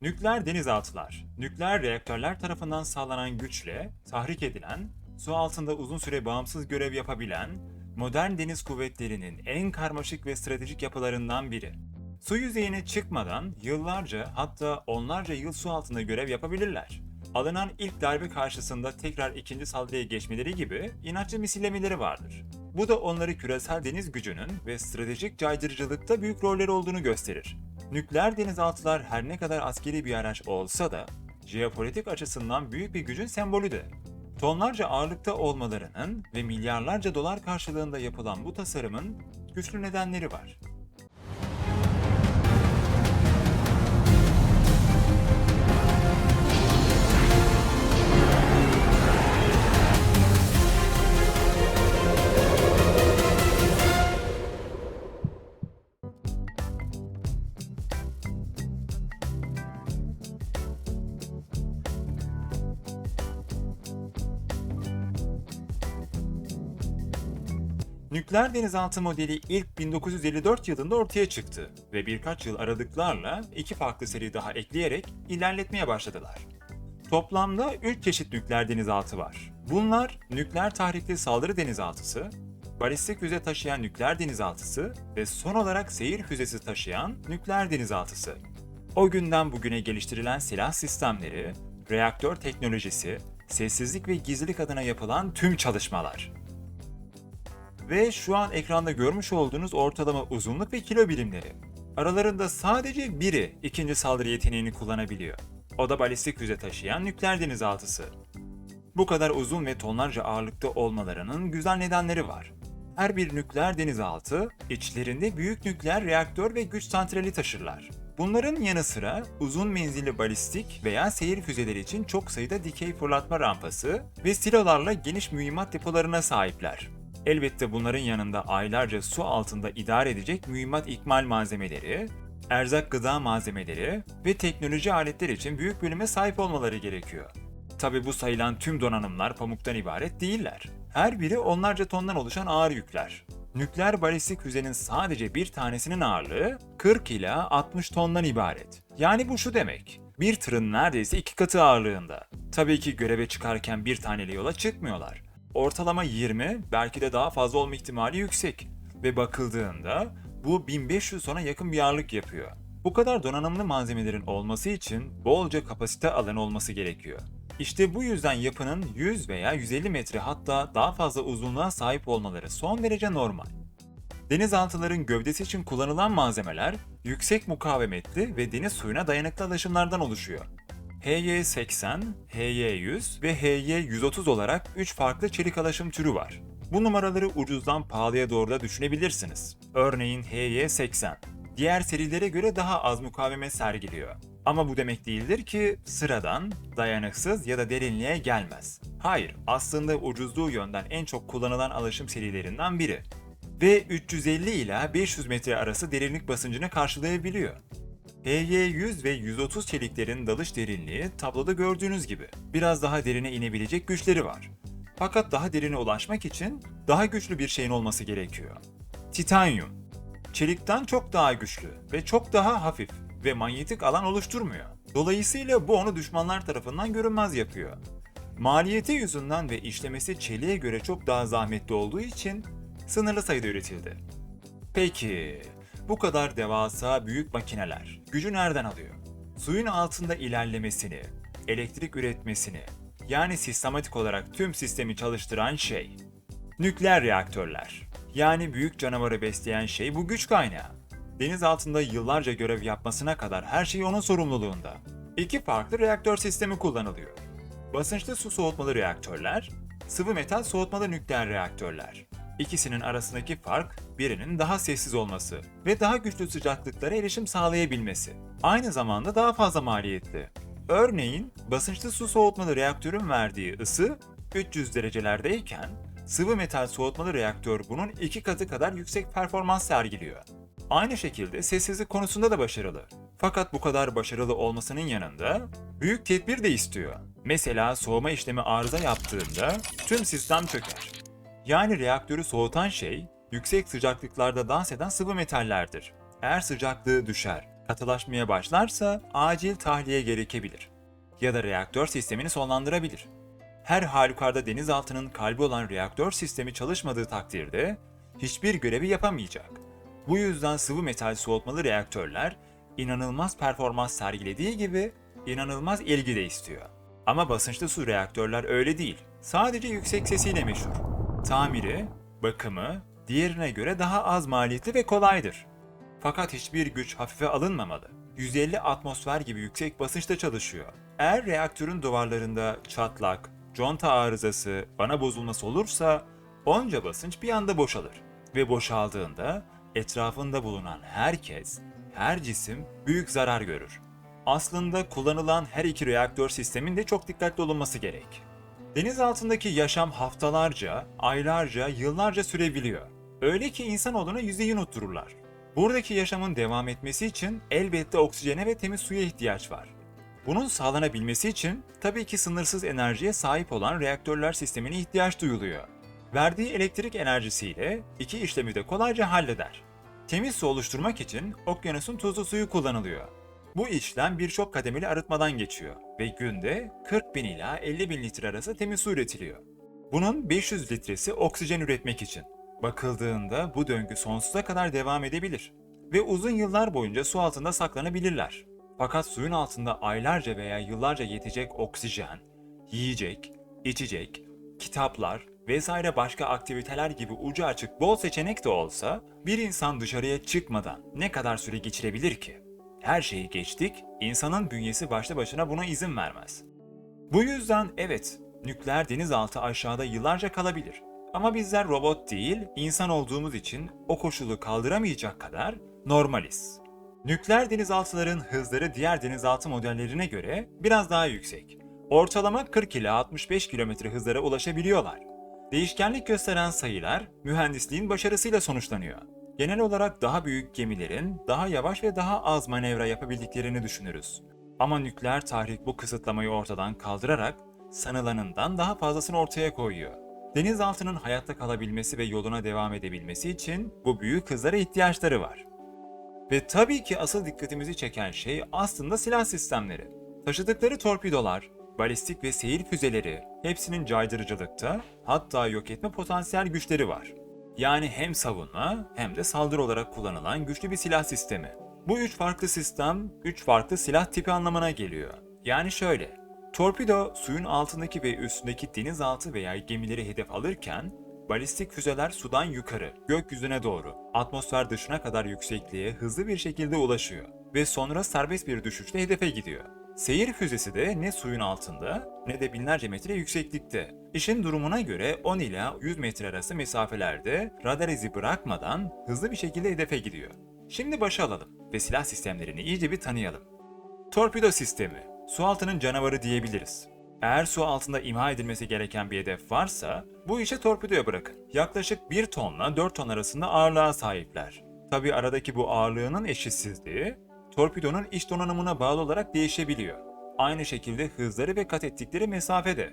Nükleer denizaltılar, nükleer reaktörler tarafından sağlanan güçle tahrik edilen, su altında uzun süre bağımsız görev yapabilen, modern deniz kuvvetlerinin en karmaşık ve stratejik yapılarından biri. Su yüzeyine çıkmadan yıllarca hatta onlarca yıl su altında görev yapabilirler. Alınan ilk darbe karşısında tekrar ikinci saldırıya geçmeleri gibi inatçı misillemeleri vardır. Bu da onları küresel deniz gücünün ve stratejik caydırıcılıkta büyük rolleri olduğunu gösterir. Nükleer denizaltılar her ne kadar askeri bir araç olsa da, jeopolitik açısından büyük bir gücün sembolü de. Tonlarca ağırlıkta olmalarının ve milyarlarca dolar karşılığında yapılan bu tasarımın güçlü nedenleri var. Nükleer denizaltı modeli ilk 1954 yılında ortaya çıktı ve birkaç yıl aralıklarla iki farklı seri daha ekleyerek ilerletmeye başladılar. Toplamda 3 çeşit nükleer denizaltı var. Bunlar nükleer tahrikli saldırı denizaltısı, balistik füze taşıyan nükleer denizaltısı ve son olarak seyir füzesi taşıyan nükleer denizaltısı. O günden bugüne geliştirilen silah sistemleri, reaktör teknolojisi, sessizlik ve gizlilik adına yapılan tüm çalışmalar. Ve şu an ekranda görmüş olduğunuz ortalama uzunluk ve kilo birimleri. Aralarında sadece biri ikinci saldırı yeteneğini kullanabiliyor. O da balistik füze taşıyan nükleer denizaltısı. Bu kadar uzun ve tonlarca ağırlıkta olmalarının güzel nedenleri var. Her bir nükleer denizaltı içlerinde büyük nükleer reaktör ve güç santrali taşırlar. Bunların yanı sıra uzun menzilli balistik veya seyir füzeleri için çok sayıda dikey fırlatma rampası ve silolarla geniş mühimmat depolarına sahipler. Elbette bunların yanında aylarca su altında idare edecek mühimmat ikmal malzemeleri, erzak gıda malzemeleri ve teknoloji aletler için büyük bölüme sahip olmaları gerekiyor. Tabi bu sayılan tüm donanımlar pamuktan ibaret değiller. Her biri onlarca tondan oluşan ağır yükler. Nükleer balistik füzenin sadece bir tanesinin ağırlığı 40 ila 60 tondan ibaret. Yani bu şu demek, bir tırın neredeyse 2 katı ağırlığında. Tabii ki göreve çıkarken bir taneli yola çıkmıyorlar. Ortalama 20, belki de daha fazla olma ihtimali yüksek. Ve bakıldığında bu 1500 tona yakın bir ağırlık yapıyor. Bu kadar donanımlı malzemelerin olması için bolca kapasite alanı olması gerekiyor. İşte bu yüzden yapının 100 veya 150 metre hatta daha fazla uzunluğa sahip olmaları son derece normal. Denizaltıların gövdesi için kullanılan malzemeler yüksek mukavemetli ve deniz suyuna dayanıklı alaşımlardan oluşuyor. HY80, HY100 ve HY130 olarak 3 farklı çelik alaşım türü var. Bu numaraları ucuzdan pahalıya doğru da düşünebilirsiniz. Örneğin HY80, diğer serilere göre daha az mukavemet sergiliyor. Ama bu demek değildir ki sıradan, dayanıksız ya da derinliğe gelmez. Hayır, aslında ucuzluğu yönden en çok kullanılan alaşım serilerinden biri. Ve 350 ila 500 metre arası derinlik basıncını karşılayabiliyor. HY100 ve 130 çeliklerin dalış derinliği tabloda gördüğünüz gibi. Biraz daha derine inebilecek güçleri var. Fakat daha derine ulaşmak için daha güçlü bir şeyin olması gerekiyor. Titanyum. Çelikten çok daha güçlü ve çok daha hafif ve manyetik alan oluşturmuyor. Dolayısıyla bu onu düşmanlar tarafından görünmez yapıyor. Maliyeti yüzünden ve işlemesi çeliğe göre çok daha zahmetli olduğu için sınırlı sayıda üretildi. Peki, bu kadar devasa büyük makineler gücü nereden alıyor? Suyun altında ilerlemesini, elektrik üretmesini, yani sistematik olarak tüm sistemi çalıştıran şey. Nükleer reaktörler. Yani büyük canavarı besleyen şey bu güç kaynağı. Deniz altında yıllarca görev yapmasına kadar her şey onun sorumluluğunda. İki farklı reaktör sistemi kullanılıyor. Basınçlı su soğutmalı reaktörler, sıvı metal soğutmalı nükleer reaktörler. İkisinin arasındaki fark, birinin daha sessiz olması ve daha güçlü sıcaklıklara erişim sağlayabilmesi. Aynı zamanda daha fazla maliyetli. Örneğin, basınçlı su soğutmalı reaktörün verdiği ısı 300 derecelerdeyken, sıvı metal soğutmalı reaktör bunun 2 katı kadar yüksek performans sergiliyor. Aynı şekilde sessizlik konusunda da başarılı. Fakat bu kadar başarılı olmasının yanında büyük tedbir de istiyor. Mesela soğuma işlemi arıza yaptığında tüm sistem çöker. Yani reaktörü soğutan şey yüksek sıcaklıklarda dans eden sıvı metallerdir. Eğer sıcaklığı düşer Katılaşmaya başlarsa acil tahliye gerekebilir ya da reaktör sistemini sonlandırabilir. Her halükarda denizaltının kalbi olan reaktör sistemi çalışmadığı takdirde hiçbir görevi yapamayacak. Bu yüzden sıvı metal soğutmalı reaktörler inanılmaz performans sergilediği gibi inanılmaz ilgi de istiyor. Ama basınçlı su reaktörler öyle değil. Sadece yüksek sesiyle meşhur. Tamiri, bakımı diğerine göre daha az maliyetli ve kolaydır. Fakat hiçbir güç hafife alınmamalı. 150 atmosfer gibi yüksek basınçta çalışıyor. Eğer reaktörün duvarlarında çatlak, conta arızası, vana bozulması olursa onca basınç bir anda boşalır. Ve boşaldığında etrafında bulunan herkes, her cisim büyük zarar görür. Aslında kullanılan her iki reaktör sistemin de çok dikkatli olunması gerek. Deniz altındaki yaşam haftalarca, aylarca, yıllarca sürebiliyor. Öyle ki insanoğluna yüzeyi unuttururlar. Buradaki yaşamın devam etmesi için elbette oksijene ve temiz suya ihtiyaç var. Bunun sağlanabilmesi için tabii ki sınırsız enerjiye sahip olan reaktörler sistemine ihtiyaç duyuluyor. Verdiği elektrik enerjisiyle iki işlemi de kolayca halleder. Temiz su oluşturmak için okyanusun tuzlu suyu kullanılıyor. Bu işlem birçok kademeli arıtmadan geçiyor ve günde 40 bin ila 50 bin litre arası temiz su üretiliyor. Bunun 500 litresi oksijen üretmek için. Bakıldığında bu döngü sonsuza kadar devam edebilir ve uzun yıllar boyunca su altında saklanabilirler. Fakat suyun altında aylarca veya yıllarca yetecek oksijen, yiyecek, içecek, kitaplar vesaire başka aktiviteler gibi ucu açık bol seçenek de olsa bir insan dışarıya çıkmadan ne kadar süre geçirebilir ki? Her şeyi geçtik, insanın bünyesi başlı başına buna izin vermez. Bu yüzden evet, nükleer denizaltı aşağıda yıllarca kalabilir. Ama bizler robot değil, insan olduğumuz için o koşulu kaldıramayacak kadar normaliz. Nükleer denizaltıların hızları diğer denizaltı modellerine göre biraz daha yüksek. Ortalama 40 ila 65 km hızlara ulaşabiliyorlar. Değişkenlik gösteren sayılar mühendisliğin başarısıyla sonuçlanıyor. Genel olarak daha büyük gemilerin daha yavaş ve daha az manevra yapabildiklerini düşünürüz. Ama nükleer tahrik bu kısıtlamayı ortadan kaldırarak sanılanından daha fazlasını ortaya koyuyor. Denizaltının hayatta kalabilmesi ve yoluna devam edebilmesi için bu büyük hızlara ihtiyaçları var. Ve tabii ki asıl dikkatimizi çeken şey aslında silah sistemleri. Taşıdıkları torpidolar, balistik ve seyir füzeleri, hepsinin caydırıcılıkta, hatta yok etme potansiyel güçleri var. Yani hem savunma hem de saldırı olarak kullanılan güçlü bir silah sistemi. Bu üç farklı sistem, üç farklı silah tipi anlamına geliyor. Yani şöyle, torpido suyun altındaki ve üstündeki denizaltı veya gemileri hedef alırken, balistik füzeler sudan yukarı, gökyüzüne doğru, atmosfer dışına kadar yüksekliğe hızlı bir şekilde ulaşıyor ve sonra serbest bir düşüşle hedefe gidiyor. Seyir füzesi de ne suyun altında ne de binlerce metre yükseklikte. İşin durumuna göre 10 ila 100 metre arası mesafelerde radar izi bırakmadan hızlı bir şekilde hedefe gidiyor. Şimdi başa alalım ve silah sistemlerini iyice bir tanıyalım. Torpido sistemi, su altının canavarı diyebiliriz. Eğer su altında imha edilmesi gereken bir hedef varsa bu işi torpidoya bırakın. Yaklaşık 1 tonla 4 ton arasında ağırlığa sahipler. Tabi aradaki bu ağırlığının eşitsizliği torpidonun iç donanımına bağlı olarak değişebiliyor. Aynı şekilde hızları ve kat ettikleri mesafede.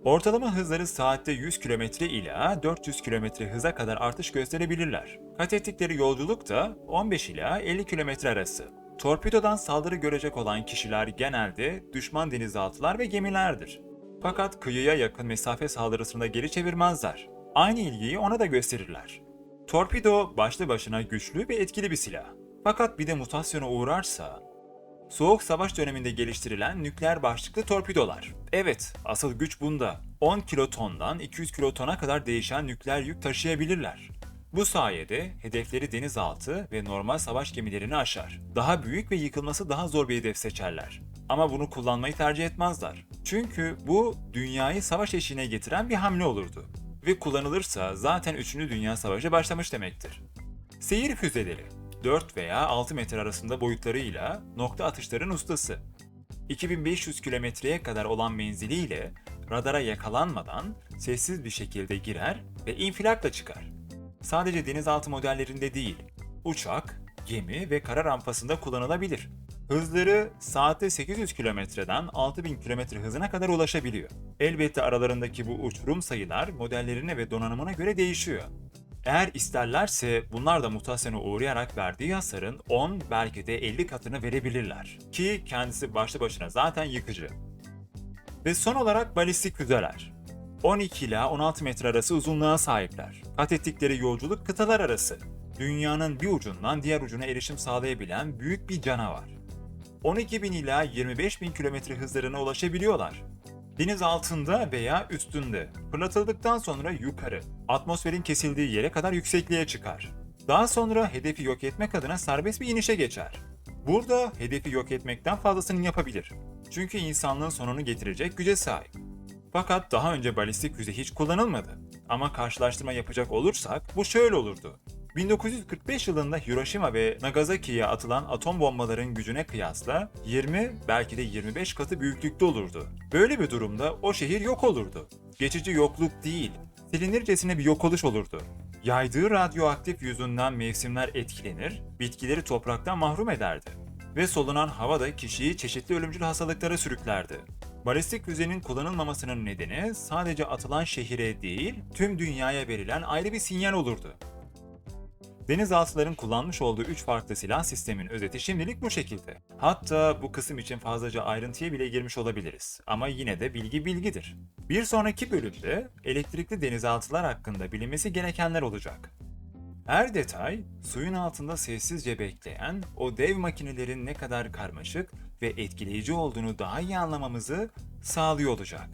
Ortalama hızları saatte 100 km ila 400 km hıza kadar artış gösterebilirler. Kat ettikleri yolculuk da 15 ila 50 km arası. Torpidodan saldırı görecek olan kişiler genelde düşman denizaltılar ve gemilerdir. Fakat kıyıya yakın mesafe saldırısında geri çevirmezler. Aynı ilgiyi ona da gösterirler. Torpido başlı başına güçlü ve etkili bir silah. Fakat bir de mutasyona uğrarsa... Soğuk Savaş döneminde geliştirilen nükleer başlıklı torpidolar. Evet, asıl güç bunda. 10 kilotondan 200 kilotona kadar değişen nükleer yük taşıyabilirler. Bu sayede hedefleri denizaltı ve normal savaş gemilerini aşar. Daha büyük ve yıkılması daha zor bir hedef seçerler. Ama bunu kullanmayı tercih etmezler. Çünkü bu dünyayı savaş eşiğine getiren bir hamle olurdu. Ve kullanılırsa zaten 3. Dünya Savaşı başlamış demektir. Seyir füzeleri 4 veya 6 metre arasında boyutlarıyla nokta atışların ustası. 2500 kilometreye kadar olan menziliyle radara yakalanmadan sessiz bir şekilde girer ve infilakla çıkar. Sadece denizaltı modellerinde değil, uçak, gemi ve kara rampasında kullanılabilir. Hızları saatte 800 kilometreden 6000 kilometre hızına kadar ulaşabiliyor. Elbette aralarındaki bu uçurum sayılar modellerine ve donanımına göre değişiyor. Eğer isterlerse bunlar da mutasyona uğrayarak verdiği hasarın 10 belki de 50 katını verebilirler. Ki kendisi başlı başına zaten yıkıcı. Ve son olarak balistik füzeler. 12 ila 16 metre arası uzunluğa sahipler. Kat ettikleri yolculuk kıtalar arası. Dünyanın bir ucundan diğer ucuna erişim sağlayabilen büyük bir canavar. 12.000 ila 25.000 kilometre hızlarına ulaşabiliyorlar. Deniz altında veya üstünde, fırlatıldıktan sonra yukarı, atmosferin kesildiği yere kadar yüksekliğe çıkar. Daha sonra hedefi yok etmek adına serbest bir inişe geçer. Burada hedefi yok etmekten fazlasını yapabilir. Çünkü insanlığın sonunu getirecek güce sahip. Fakat daha önce balistik füze hiç kullanılmadı. Ama karşılaştırma yapacak olursak bu şöyle olurdu. 1945 yılında Hiroşima ve Nagasaki'ye atılan atom bombaların gücüne kıyasla 20 belki de 25 katı büyüklükte olurdu. Böyle bir durumda o şehir yok olurdu. Geçici yokluk değil, silinircesine bir yok oluş olurdu. Yaydığı radyoaktif yüzünden mevsimler etkilenir, bitkileri topraktan mahrum ederdi. Ve solunan hava da kişiyi çeşitli ölümcül hastalıklara sürüklerdi. Balistik füzenin kullanılmamasının nedeni sadece atılan şehire değil, tüm dünyaya verilen ayrı bir sinyal olurdu. Denizaltıların kullanmış olduğu 3 farklı silah sistemin özeti şimdilik bu şekilde. Hatta bu kısım için fazlaca ayrıntıya bile girmiş olabiliriz. Ama yine de bilgi bilgidir. Bir sonraki bölümde elektrikli denizaltılar hakkında bilinmesi gerekenler olacak. Her detay, suyun altında sessizce bekleyen o dev makinelerin ne kadar karmaşık ve etkileyici olduğunu daha iyi anlamamızı sağlıyor olacak.